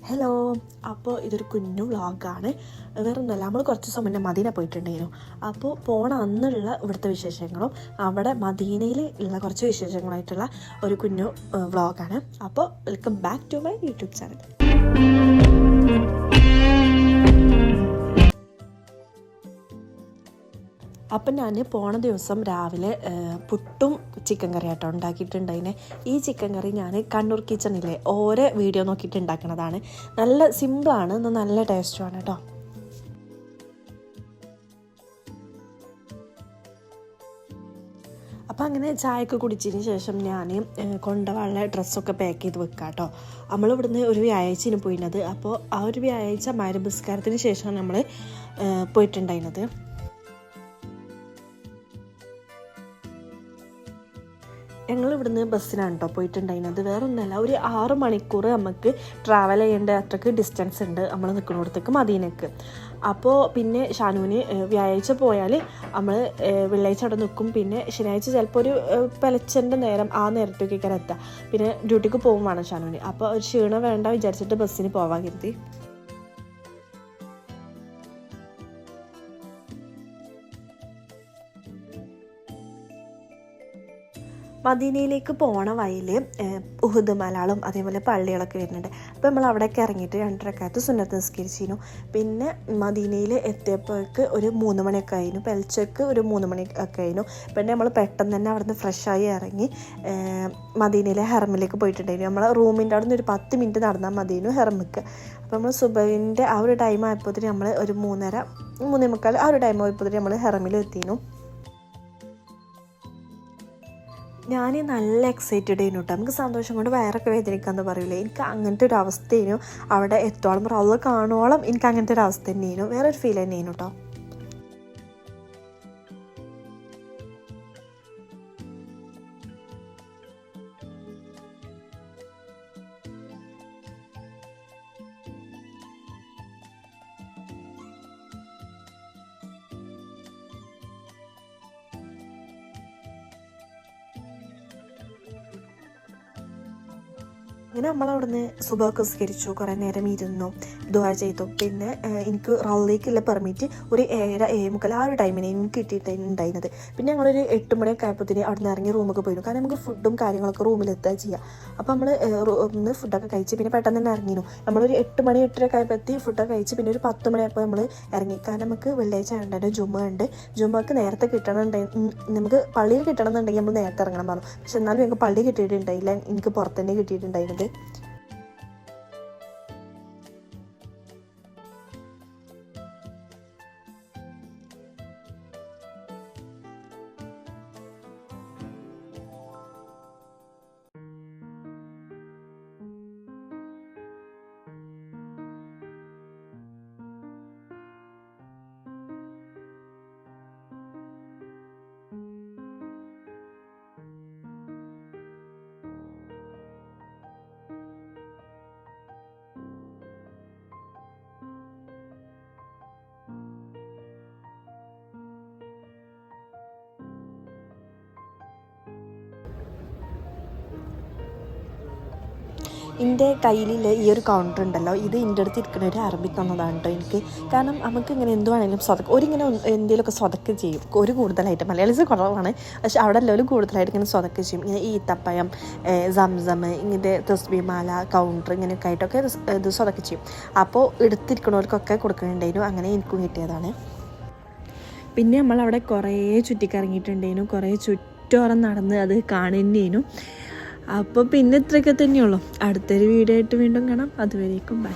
Hello, അപ്പോൾ ഇതൊരു കുഞ്ഞു വ്ളോഗാണ്. വേറൊന്നുമല്ല, നമ്മൾ കുറച്ച് ദിവസം മുന്നേ മദീന പോയിട്ടുണ്ടായിരുന്നു. അപ്പോൾ പോണ അന്നുള്ള ഇവിടുത്തെ വിശേഷങ്ങളും അവിടെ മദീനയിൽ ഉള്ള കുറച്ച് വിശേഷങ്ങളായിട്ടുള്ള ഒരു കുഞ്ഞു വ്ളോഗാണ്. അപ്പോൾ welcome back to my YouTube channel. അപ്പം ഞാൻ പോണ ദിവസം രാവിലെ പുട്ടും ചിക്കൻ കറി ആട്ടോ ഉണ്ടാക്കിയിട്ടുണ്ടായിനെ. ഈ ചിക്കൻ കറി ഞാൻ കണ്ണൂർ കിച്ചണിലെ ഓരോ വീഡിയോ നോക്കിയിട്ട് ഉണ്ടാക്കുന്നതാണ്. നല്ല സിമ്പിളാണ്, എന്നാൽ നല്ല ടേസ്റ്റുമാണ് കേട്ടോ. അപ്പോൾ അങ്ങനെ ചായയൊക്കെ കുടിച്ചതിന് ശേഷം ഞാൻ കൊണ്ടുപോകാനുള്ള ഡ്രസ്സൊക്കെ പാക്ക് ചെയ്ത് വെക്കാം കേട്ടോ. നമ്മളിവിടുന്ന് ഒരു വ്യാഴാഴ്ചയാണ് പോയിരുന്നത്. അപ്പോൾ ആ ഒരു വ്യാഴാഴ്ച മഗ്‌രിബ് നിസ്കാരത്തിന് ശേഷമാണ് നമ്മൾ പോയിട്ടുണ്ടായിരുന്നത്. ഞങ്ങൾ ഇവിടുന്ന് ബസ്സിനാണ് കേട്ടോ പോയിട്ടുണ്ടായിരുന്നത്. വേറെ ഒന്നുമല്ല, ഒരു 6 മണിക്കൂർ നമുക്ക് ട്രാവൽ ചെയ്യേണ്ട അത്രയ്ക്ക് ഡിസ്റ്റൻസ് ഉണ്ട് നമ്മൾ നിൽക്കുന്നിടത്തേക്ക് മദീനക്ക്. അപ്പോൾ പിന്നെ ഷാനുവിന് വ്യാഴാഴ്ച പോയാൽ നമ്മൾ വെള്ളിയാഴ്ച അവിടെ നിൽക്കും. പിന്നെ ശനിയാഴ്ച ചിലപ്പോൾ ഒരു പെലച്ചൻ്റെ നേരം ആ നേരത്തേക്കൊക്കെ എത്താം. പിന്നെ ഡ്യൂട്ടിക്ക് പോകും വേണം ഷാനുവിന്. അപ്പോൾ ഒരു ക്ഷീണം വേണ്ട വിചാരിച്ചിട്ട് ബസ്സിന് പോവാൻ കരുതി. മദീനയിലേക്ക് പോണ വഴിയിൽ ഉഹുദ് മലകളും അതേപോലെ പള്ളികളൊക്കെ വരുന്നുണ്ട്. അപ്പോൾ നമ്മൾ അവിടെയൊക്കെ ഇറങ്ങിയിട്ട് 2 റക്അത്ത് സുന്നത്ത് നിസ്കരിച്ചിരുന്നു. പിന്നെ മദീനയിൽ എത്തിയപ്പോഴേക്ക് ഒരു 3 മണിയൊക്കെ ആയിരുന്നു. പെൽച്ചക്ക് ഒരു 3 മണിയൊക്കെ ആയിരുന്നു. പിന്നെ നമ്മൾ പെട്ടെന്ന് തന്നെ അവിടെ നിന്ന് ഫ്രഷായി ഇറങ്ങി മദീനയിലെ ഹെറമിലേക്ക് പോയിട്ടുണ്ടായിരുന്നു. നമ്മളെ റൂമിൻ്റെ അവിടെ നിന്ന് ഒരു 10 മിനിറ്റ് നടന്നാൽ മദീനു ഹെറമിക്ക്. അപ്പോൾ നമ്മൾ സുബഹിൻ്റെ ആ ഒരു ടൈം ആയപ്പോഴത്തേന് നമ്മൾ ഒരു 3:30 3:45 ആ ഒരു ടൈം ആയപ്പോഴത്തേന് നമ്മൾ ഹെറമിൽ എത്തിയിരുന്നു. ഞാൻ നല്ല എക്സൈറ്റഡ് ആയിരുന്നു കേട്ടോ. നമുക്ക് സന്തോഷം കൊണ്ട് വയറൊക്കെ വേദനിക്കാമെന്ന് പറയില്ലേ, എനിക്ക് അങ്ങനത്തെ ഒരു അവസ്ഥയായിരുന്നു. അവിടെ എത്തോളം റൗള് കാണുവോളം എനിക്ക് അങ്ങനത്തെ ഒരു അവസ്ഥ തന്നെയായിരുന്നു. വേറൊരു ഫീൽ തന്നെയായിരുന്നു കേട്ടോ. അങ്ങനെ നമ്മളവിടുന്ന് സുബഹൊക്കെ നിസ്കരിച്ചു, കുറേ നേരം ഇരുന്നു, ദുആ ചെയ്തു. പിന്നെ എനിക്ക് റൗളിലേക്കുള്ള പെർമിറ്റ് ഒരു 7:30 7:45 ആ ഒരു ടൈമിന് എനിക്ക് കിട്ടിയിട്ടുണ്ടായിരുന്നത്. പിന്നെ ഞങ്ങളൊരു 8 മണിയൊക്കെ ആയപ്പോഴത്തേന് അവിടെ നിന്ന് ഇറങ്ങി റൂമൊക്കെ പോയിരുന്നു. കാരണം നമുക്ക് ഫുഡും കാര്യങ്ങളൊക്കെ റൂമിലെത്തുക ചെയ്യാം. അപ്പോൾ നമ്മൾ റൂമിൽ ഫുഡൊക്കെ കഴിച്ച് പിന്നെ പെട്ടെന്ന് തന്നെ ഇറങ്ങിയിരുന്നു. നമ്മളൊരു 8 മണി 8:30 ആയപ്പോഴത്തേക്ക് ഫുഡൊക്കെ കഴിച്ച് പിന്നെ ഒരു 10 മണിയായപ്പോൾ നമ്മൾ ഇറങ്ങി. കാരണം നമുക്ക് വെള്ളിയാഴ്ച ഉണ്ടായിരുന്നു, ജുമ ഉണ്ട്. ജുമക്ക് നേരത്തെ നമുക്ക് പള്ളിയിൽ കിട്ടണമെന്നുണ്ടെങ്കിൽ നമ്മൾ നേരത്തെ ഇറങ്ങണം പറഞ്ഞു. പക്ഷെ എന്നാലും ഞങ്ങൾക്ക് പള്ളി കിട്ടിയിട്ടുണ്ടായില്ല, എനിക്ക് പുറത്തുതന്നെ കിട്ടിയിട്ടുണ്ടായിരുന്നത്. എൻ്റെ കയ്യിലുള്ള ഈ ഒരു കൗണ്ടർ ഉണ്ടല്ലോ, ഇത് എൻ്റെ അടുത്ത് ഇരിക്കുന്ന ഒരു അറബി തന്നതാണ് കേട്ടോ എനിക്ക്. കാരണം നമുക്ക് ഇങ്ങനെ എന്തുവാണെങ്കിലും ഒരിങ്ങനെ എന്തെങ്കിലുമൊക്കെ സ്വതക്ക് ചെയ്യും. ഒരു കൂടുതലായിട്ട് മലയാളീസ് കുറവാണ്, പക്ഷെ അവിടെ എല്ലാവരും കൂടുതലായിട്ട് ഇങ്ങനെ സ്വതക്ക് ചെയ്യും. ഇങ്ങനെ ഈത്തപ്പഴം, സംസം, ഇങ്ങനത്തെ തസ്ബീമാല, കൗണ്ടർ ഇങ്ങനെയൊക്കെ ആയിട്ടൊക്കെ ഇത് സ്വതക്ക് ചെയ്യും. അപ്പോൾ എടുത്തിരിക്കുന്നവർക്കൊക്കെ കൊടുക്കുന്നുണ്ടായിരുന്നു. അങ്ങനെ എനിക്കും കിട്ടിയതാണ്. പിന്നെ നമ്മളവിടെ കുറേ ചുറ്റിക്കറങ്ങിയിട്ടുണ്ടായിരുന്നു, കുറേ ചുറ്റോറം നടന്ന് അത് കാണുന്നതിനും. അപ്പോൾ പിന്നെ ഇത്രയൊക്കെ തന്നെയുള്ളൂ. അടുത്തൊരു വീഡിയോ ആയിട്ട് വീണ്ടും കാണാം. അതുവരേക്കും ബൈ.